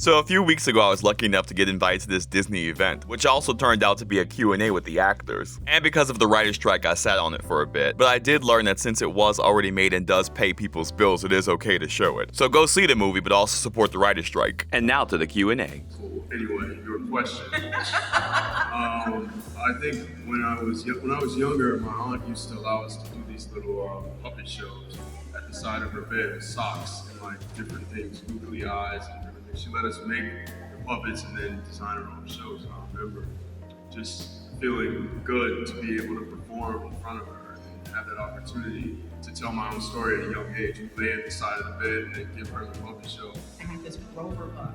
So a few weeks ago, I was lucky enough to get invited to this Disney event, which also turned out to be a Q&A with the actors. And because of the writer's strike, I sat on it for a bit. But I did learn that since it was already made and does pay people's bills, it is okay to show it. So go see the movie, but also support the writer's strike. And now to the Q&A. Cool. Anyway, your question. I think when I was younger, my aunt used to allow us to do these little puppet shows at the side of her bed with socks and like different things, googly eyes and everything. She let us make the puppets and then design our own shows. And I remember just feeling good to be able to perform in front of her and have that opportunity to tell my own story at a young age. We lay at the side of the bed and then give her the puppet show. I had this Rover book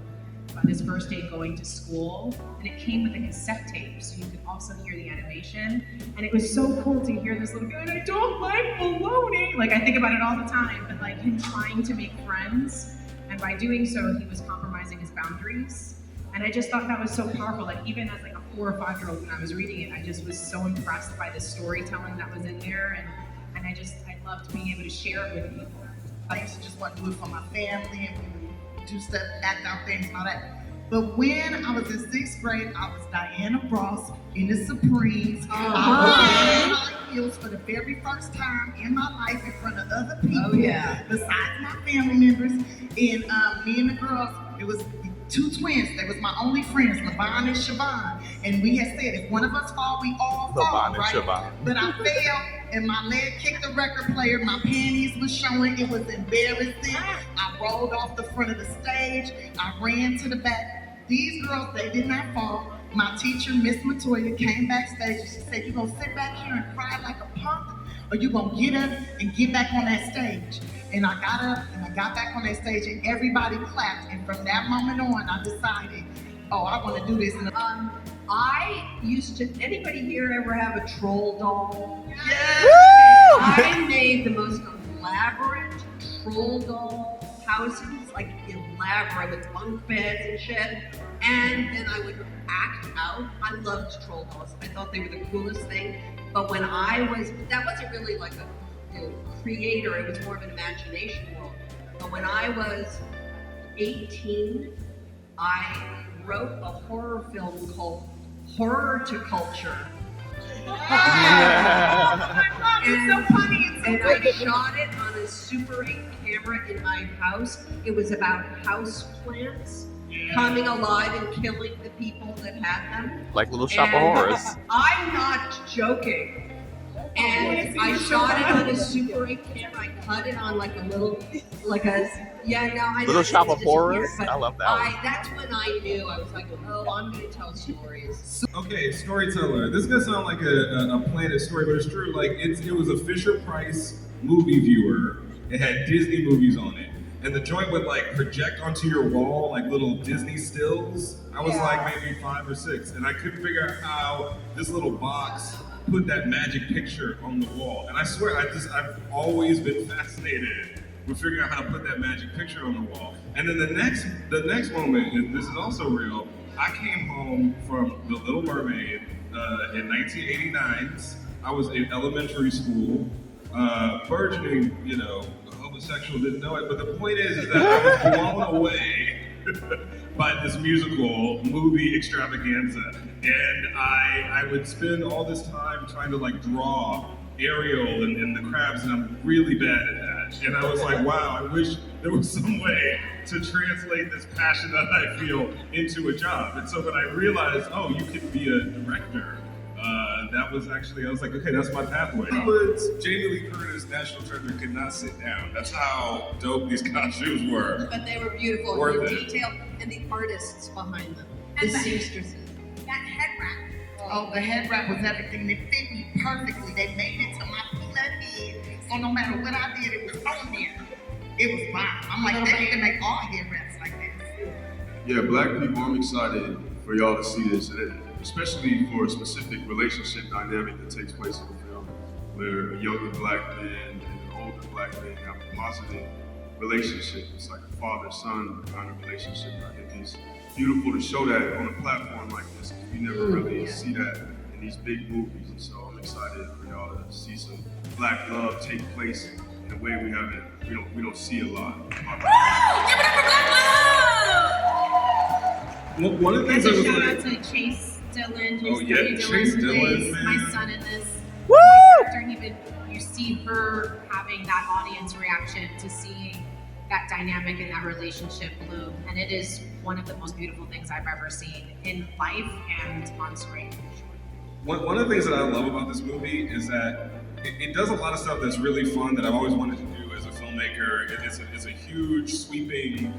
about his first day going to school, and it came with a cassette tape, so you could also hear the animation. And it was so cool to hear this little guy, and I don't like baloney. Like, I think about it all the time, but like him trying to make friends, and by doing so, he was compromising his boundaries. And I just thought that was so powerful. Like, even as like a 4 or 5 year old when I was reading it, I just was so impressed by the storytelling that was in there, and I loved being able to share it with people. I used to just want to do it for my family and do stuff, act out things and all that. But when I was in 6th grade, I was Diana Ross in the Supremes. I was wearing high heels for the very first time in my life in front of other people, besides my family members. And me and the girls, it was 2 twins. They was my only friends, LaVon and Siobhan. And we had said, if one of us fall, we all fall, right? But I fell, and my leg kicked the record player. My panties was showing. It was embarrassing. I rolled off the front of the stage. I ran to the back. These girls, they did not fall. My teacher, Miss Matoya, came backstage and she said, you gonna sit back here and cry like a punk, or you gonna get up and get back on that stage? And I got up and I got back on that stage and everybody clapped. And from that moment on, I decided, oh, I wanna do this. I used to, anybody here ever have a troll doll? Yeah. I made the most elaborate troll doll houses, like elaborate with bunk beds and shit. And then I would act out. I loved troll dolls. I thought they were the coolest thing. But when that wasn't really like a creator, it was more of an imagination world. But when I was 18, I wrote a horror film called Horror to Culture. It's so funny. And I shot it on a Super 8 camera in my house. It was about house plants coming alive and killing the people that had them. Like Little Shop of Horrors. I'm not joking. And I shot it on a Super 8 camera. I cut it on like a little, Little Shop of Horrors? I love that one. That's when I knew. I was like, oh, I'm going to tell stories. Okay, storyteller. This is gonna sound like a Planet story, but it's true. Like it was a Fisher-Price movie viewer. It had Disney movies on it, and the joint would like project onto your wall like little Disney stills. I was like maybe 5 or 6, and I couldn't figure out how this little box put that magic picture on the wall. And I swear, I've always been fascinated with figuring out how to put that magic picture on the wall. And then the next moment, and this is also real, I came home from The Little Mermaid in 1989. I was in elementary school, burgeoning, homosexual, didn't know it. But the point is that I was blown away by this musical movie extravaganza. And I would spend all this time trying to like draw Ariel and the crabs, and I'm really bad at that. And I was like, wow, I wish there was some way to translate this passion that I feel into a job. And so when I realized, oh, you could be a director, that was actually, I was like, okay, that's my pathway. Jamie Lee Curtis, National Treasure, could not sit down. That's how dope these costumes were. But they were beautiful, Worth the it. detail, and the artists behind them, And the the- seamstresses. That head wrap. Oh, the head wrap was everything. It fit me perfectly. They made it to my peanut head. So no matter what I did, it was on there. It was fine. I'm like, they need to make all head wraps like this. Yeah, Black people, I'm excited for y'all to see this, especially for a specific relationship dynamic that takes place in the film, where a younger Black man and an older Black man have a positive relationship. It's like a father-son kind of relationship. I think it's beautiful to show that on a platform like this, because we never really see that in these big movies. And so I'm excited for y'all to see some Black love take place in a way we don't see a lot. Woo! Give it up for Black love! One of the things As I a was shout like, out to Chase Dillon, Oh, who's yeah, Dillon Chase Dillon, plays man. my son in this. Woo! Character, you see her having that audience reaction to seeing that dynamic and that relationship bloom, and it is one of the most beautiful things I've ever seen in life and on screen. one of the things that I love about this movie is that it does a lot of stuff that's really fun that I've always wanted to do as a filmmaker. It's a huge, sweeping,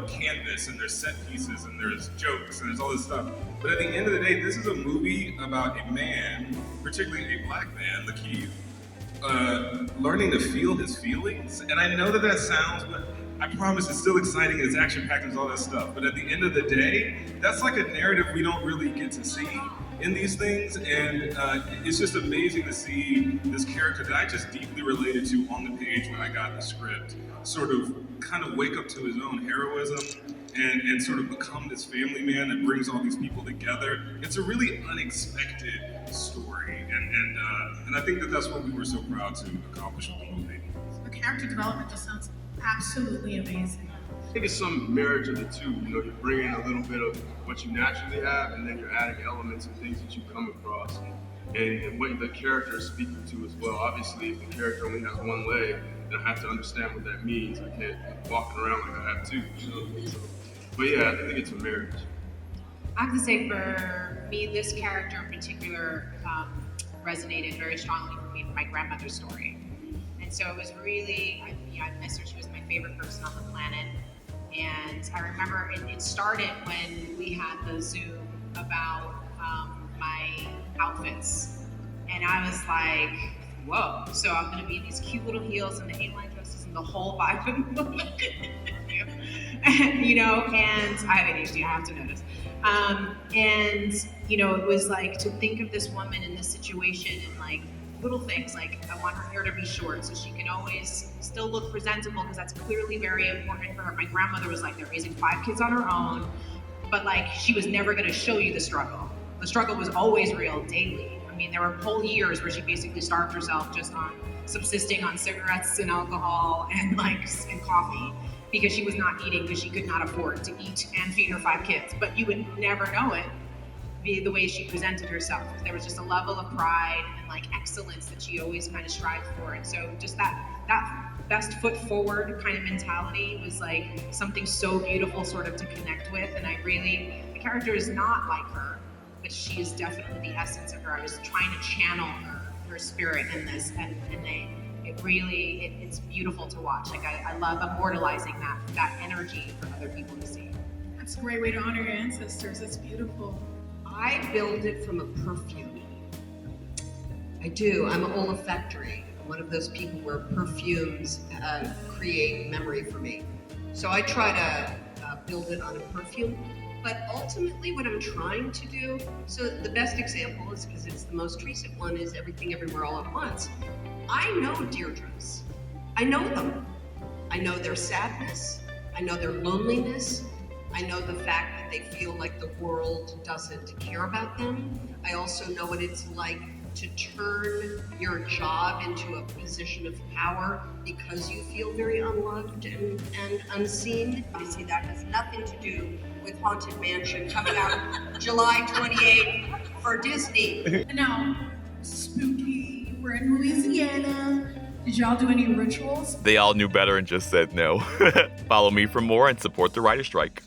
canvas, and there's set pieces, and there's jokes, and there's all this stuff. But at the end of the day, this is a movie about a man, particularly a black man, Lakeith, learning to feel his feelings. And I know that sounds, but I promise it's still exciting and it's action-packed and all that stuff. But at the end of the day, that's like a narrative we don't really get to see in these things. And it's just amazing to see this character that I just deeply related to on the page when I got the script sort of kind of wake up to his own heroism and sort of become this family man that brings all these people together. It's a really unexpected story, and I think that's what we were so proud to accomplish with the movie. The character development just sounds absolutely amazing. I think it's some marriage of the two. You're bringing a little bit of what you naturally have, and then you're adding elements and things that you come across, and what the character is speaking to as well. Obviously, if the character only has one leg, then I have to understand what that means. I can't be walking around like I have two. So, but yeah, I think it's a marriage. I have to say, for me, this character in particular resonated very strongly for me from my grandmother's story. And so it was really, I miss her. She was my favorite person on the planet. And I remember it started when we had the Zoom about my outfits. And I was like, whoa, so I'm gonna be these cute little heels and the A-line dresses and the whole vibe of the movie. And I have ADHD, I have to notice. It was like to think of this woman in this situation and like little things like I want her hair to be short so she can always still look presentable because that's clearly very important for her. My grandmother was like, they're raising 5 kids on her own, but like she was never gonna show you the struggle. The struggle was always real daily. I mean, there were whole years where she basically starved herself just on subsisting on cigarettes and alcohol and coffee because she was not eating because she could not afford to eat and feed her 5 kids. But you would never know it the way she presented herself. There was just a level of pride and like excellence that she always kind of strived for. And so just that best foot forward kind of mentality was like something so beautiful sort of to connect with. And the character is not like her, but she is definitely the essence of her. I was trying to channel her spirit in this, and it's beautiful to watch. Like I love immortalizing that energy for other people to see. That's a great way to honor your ancestors. It's beautiful. I build it from a perfume. I do. I'm an olfactory. I'm one of those people where perfumes create memory for me. So I try to build it on a perfume. But ultimately what I'm trying to do, so the best example is, because it's the most recent one, is Everything Everywhere All at Once. I know Deirdres. I know them. I know their sadness. I know their loneliness. I know the fact that they feel like the world doesn't care about them. I also know what it's like to turn your job into a position of power because you feel very unloved and unseen. Obviously, that has nothing to do with Haunted Mansion coming out July 28th for Disney. Now, spooky, we're in Louisiana. Did y'all do any rituals? They all knew better and just said no. Follow me for more and support the writer strike.